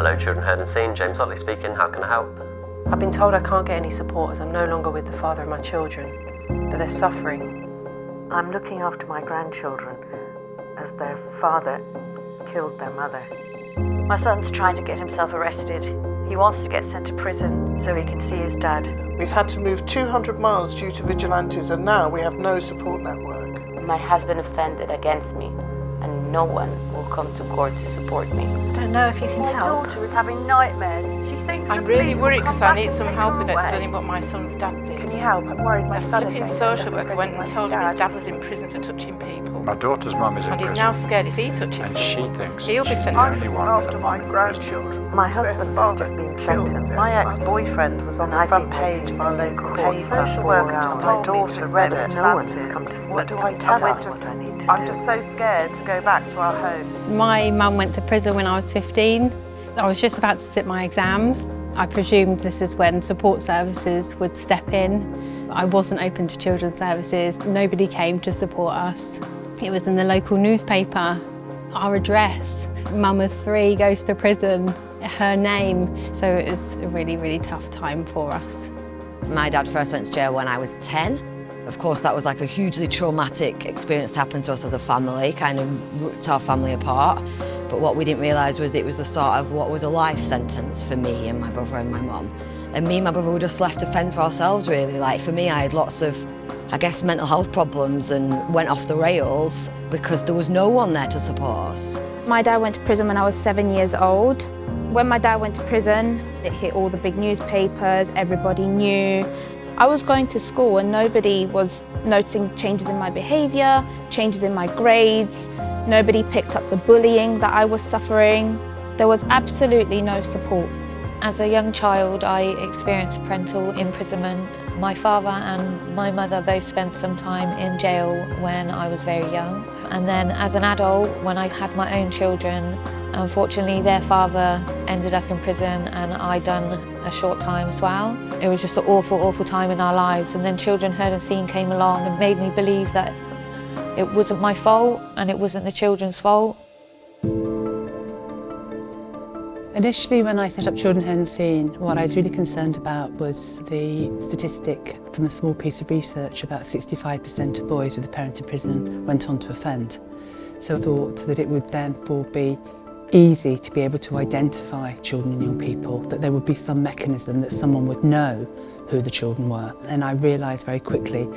Hello, Children Heard and Seen. James Otley speaking. How can I help? I've been told I can't get any support as I'm no longer with the father of my children, that they're suffering. I'm looking after my grandchildren as their father killed their mother. My son's trying to get himself arrested. He wants to get sent to prison so he can see his dad. We've had to move 200 miles due to vigilantes, and now we have no support network. My husband offended against me, and no one will come to court to support me. I don't know if you can My help. daughter is having nightmares. She thinks I'm the really police will worried come because I back need and some take help her with away. explaining what my son's dad did. Can you help? I'm worried my A son is flipping going social to worker went and told him his dad was in prison for touching people. My daughter's mum is in And he's prison, now scared if he touches and someone, she thinks he'll be she's sent the to only prison. one with After a my mum in prison. grandchildren. My husband has just been sentenced. My ex-boyfriend was on the front page of our local paper. Social worker just told me to read it. No one has come to split to tell me what I need to do. I'm just so scared to go back to our home. My mum went to prison when I was 15. I was just about to sit my exams. I presumed this is when support services would step in. I wasn't open to children's services. Nobody came to support us. It was in the local newspaper. Our address, mum of 3 goes to prison, her name. So it was a really, really tough time for us. My dad first went to jail when I was 10. Of course, that was like a hugely traumatic experience to happen to us as a family, kind of ripped our family apart. But what we didn't realise was it was the start of what was a life sentence for me and my brother and my mum. And me and my brother were just left to fend for ourselves, really. Like, for me, I had lots of, I guess, mental health problems and went off the rails because there was no one there to support us. My dad went to prison when I was 7 years old. When my dad went to prison, it hit all the big newspapers, everybody knew. I was going to school and nobody was noticing changes in my behaviour, changes in my grades. Nobody picked up the bullying that I was suffering. There was absolutely no support. As a young child, I experienced parental imprisonment. My father and my mother both spent some time in jail when I was very young. And then as an adult, when I had my own children, unfortunately their father ended up in prison and I'd done a short time as well. It was just an awful, awful time in our lives. And then Children Heard and Seen came along and made me believe that it wasn't my fault and it wasn't the children's fault. Initially, when I set up Children Heard and Seen, what I was really concerned about was the statistic from a small piece of research about 65% of boys with a parent in prison went on to offend. So I thought that it would therefore be easy to be able to identify children and young people, that there would be some mechanism that someone would know who the children were. And I realised very quickly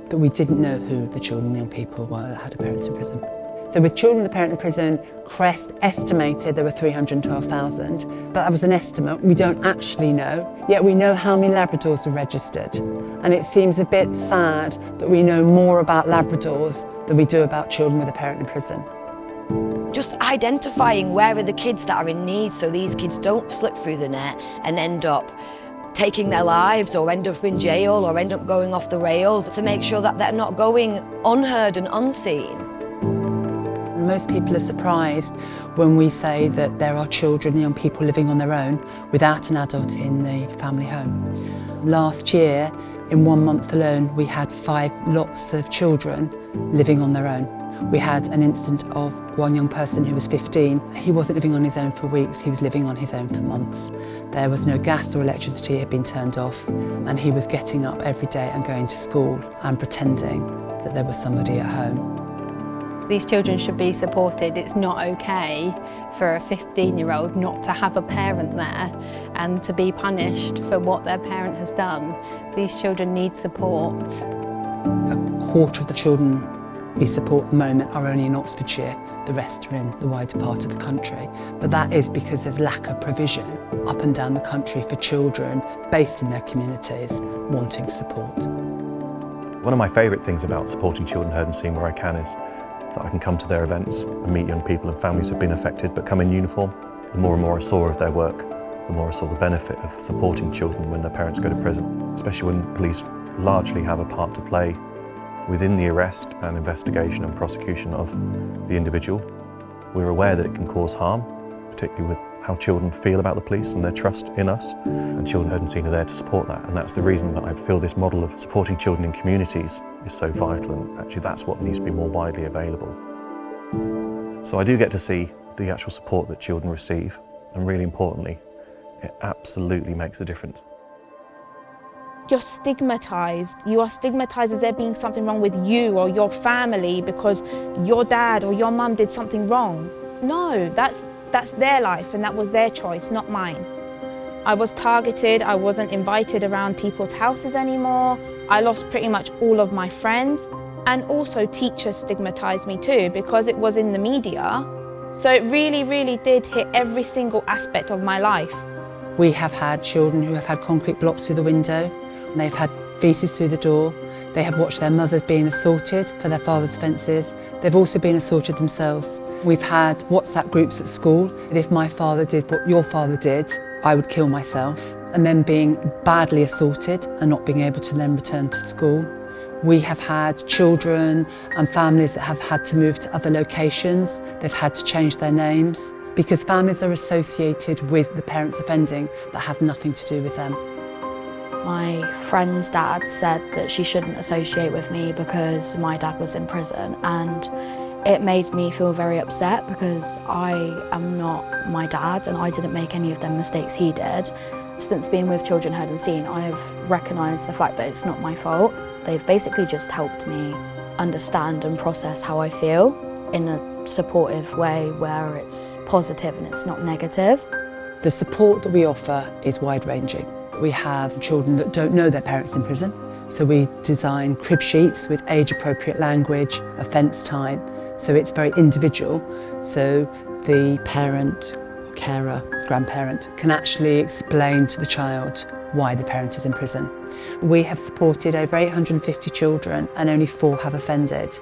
that we didn't know who the children and young people were that had a parent in prison. So with children with a parent in prison, Crest estimated there were 312,000, but that was an estimate. We don't actually know, yet we know how many Labradors are registered. And it seems a bit sad that we know more about Labradors than we do about children with a parent in prison. Just identifying where are the kids that are in need so these kids don't slip through the net and end up taking their lives or end up in jail or end up going off the rails, to make sure that they're not going unheard and unseen. Most people are surprised when we say that there are children and young people living on their own without an adult in the family home. Last year, in 1 month alone, we had 5 lots of children living on their own. We had an incident of one young person who was 15. He wasn't living on his own for weeks, he was living on his own for months. There was no gas or electricity, it had been turned off, and he was getting up every day and going to school and pretending that there was somebody at home. These children should be supported. It's not okay for a 15-year-old not to have a parent there and to be punished for what their parent has done. These children need support. A quarter of the children we support at the moment are only in Oxfordshire, the rest are in the wider part of the country. But that is because there's lack of provision up and down the country for children based in their communities wanting support. One of my favourite things about supporting Children Heard and Seen where I can is that I can come to their events and meet young people and families who've been affected but come in uniform. The more and more I saw of their work, the more I saw the benefit of supporting children when their parents go to prison, especially when police largely have a part to play within the arrest and investigation and prosecution of the individual. We're aware that it can cause harm, particularly with how children feel about the police and their trust in us, and Children Heard and Seen are there to support that, and that's the reason that I feel this model of supporting children in communities is so vital, and actually that's what needs to be more widely available. So I do get to see the actual support that children receive And really importantly, it absolutely makes a difference. You're stigmatised. You are stigmatised as there being something wrong with you or your family because your dad or your mum did something wrong. No, that's their life and that was their choice, not mine. I was targeted, I wasn't invited around people's houses anymore. I lost pretty much all of my friends. And also teachers stigmatised me too because it was in the media. So it really, really did hit every single aspect of my life. We have had children who have had concrete blocks through the window, and they've had faeces through the door. They have watched their mothers being assaulted for their father's offences. They've also been assaulted themselves. We've had WhatsApp groups at school that if my father did what your father did, I would kill myself. And then being badly assaulted and not being able to then return to school. We have had children and families that have had to move to other locations. They've had to change their names because families are associated with the parents offending that have nothing to do with them. My friend's dad said that she shouldn't associate with me because my dad was in prison, and it made me feel very upset because I am not my dad and I didn't make any of the mistakes he did. Since being with Children Heard and Seen, I have recognised the fact that it's not my fault. They've basically just helped me understand and process how I feel in a supportive way where it's positive and it's not negative. The support that we offer is wide-ranging. We have children that don't know their parents in prison, so we design crib sheets with age-appropriate language, offence time, so it's very individual. So the parent, carer, grandparent can actually explain to the child why the parent is in prison. We have supported over 850 children and only 4 have offended.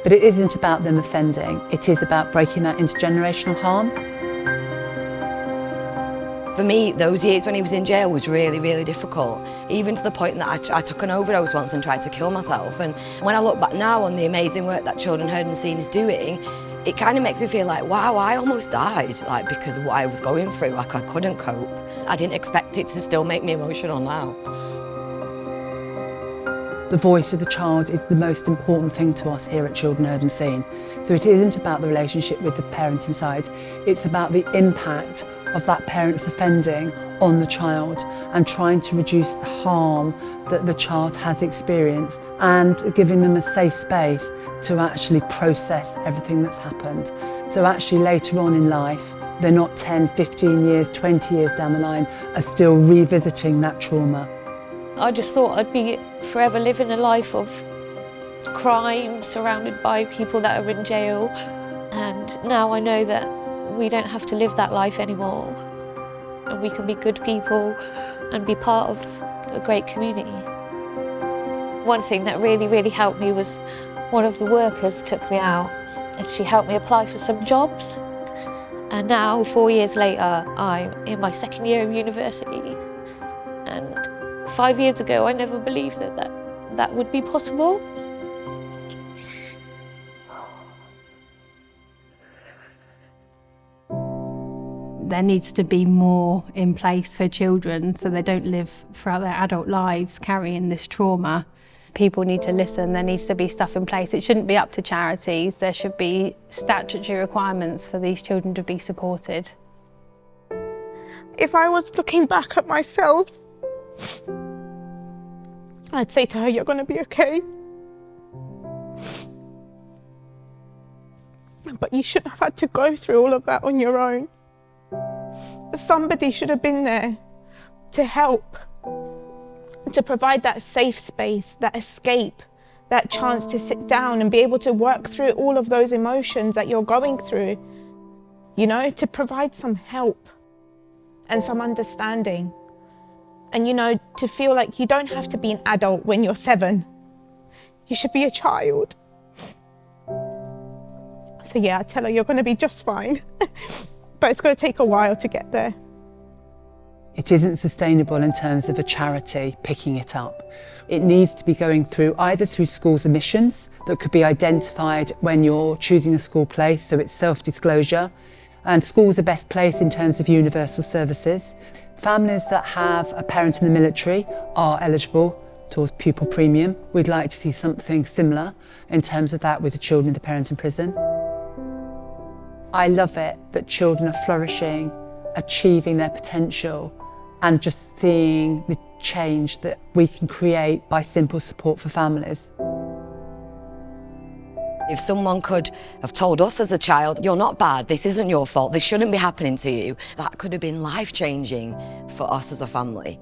But it isn't about them offending, it is about breaking that intergenerational harm. For me, those years when he was in jail was really, really difficult, even to the point that I took an overdose once and tried to kill myself. And when I look back now on the amazing work that Children Heard and Seen is doing, it kind of makes me feel like, wow, I almost died, because of what I was going through, I couldn't cope. I didn't expect it to still make me emotional now. The voice of the child is the most important thing to us here at Children Heard and Seen. So it isn't about the relationship with the parent inside, it's about the impact of that parent's offending on the child and trying to reduce the harm that the child has experienced and giving them a safe space to actually process everything that's happened. So actually later on in life, they're not 10, 15 years, 20 years down the line, are still revisiting that trauma. I just thought I'd be forever living a life of crime, surrounded by people that are in jail. And now I know that we don't have to live that life anymore. And we can be good people and be part of a great community. One thing that really, really helped me was one of the workers took me out and she helped me apply for some jobs. And now, 4 years later, I'm in my 2nd year of university. And 5 years ago, I never believed that would be possible. There needs to be more in place for children so they don't live throughout their adult lives carrying this trauma. People need to listen, there needs to be stuff in place. It shouldn't be up to charities, there should be statutory requirements for these children to be supported. If I was looking back at myself, I'd say to her, you're going to be okay. But you shouldn't have had to go through all of that on your own. Somebody should have been there to help, to provide that safe space, that escape, that chance to sit down and be able to work through all of those emotions that you're going through, you know, to provide some help and some understanding. And, you know, to feel like you don't have to be an adult when you're 7. You should be a child. So yeah, I tell her, you're going to be just fine. But it's going to take a while to get there. It isn't sustainable in terms of a charity picking it up. It needs to be going through either through schools' admissions that could be identified when you're choosing a school place, so it's self-disclosure. And schools are best placed in terms of universal services. Families that have a parent in the military are eligible towards pupil premium. We'd like to see something similar in terms of that with the children of the parent in prison. I love it that children are flourishing achieving their potential and just seeing the change that we can create by simple support for families. If someone could have told us as a child, you're not bad, this isn't your fault, this shouldn't be happening to you, that could have been life-changing for us as a family.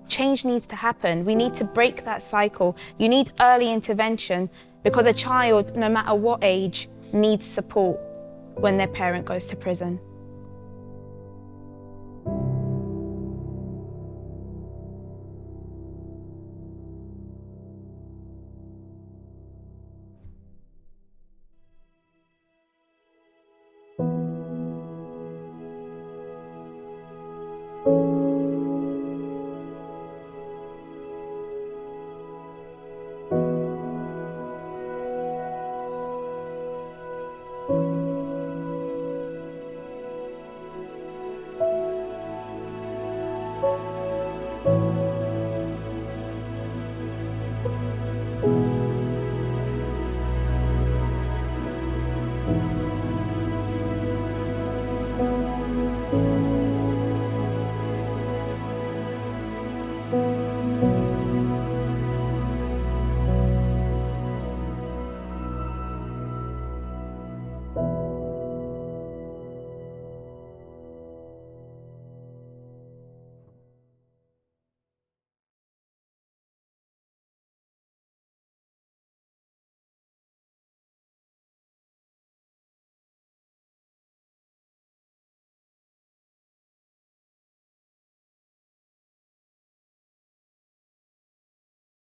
Change needs to happen. We need to break that cycle. You need early intervention because a child, no matter what age, needs support when their parent goes to prison.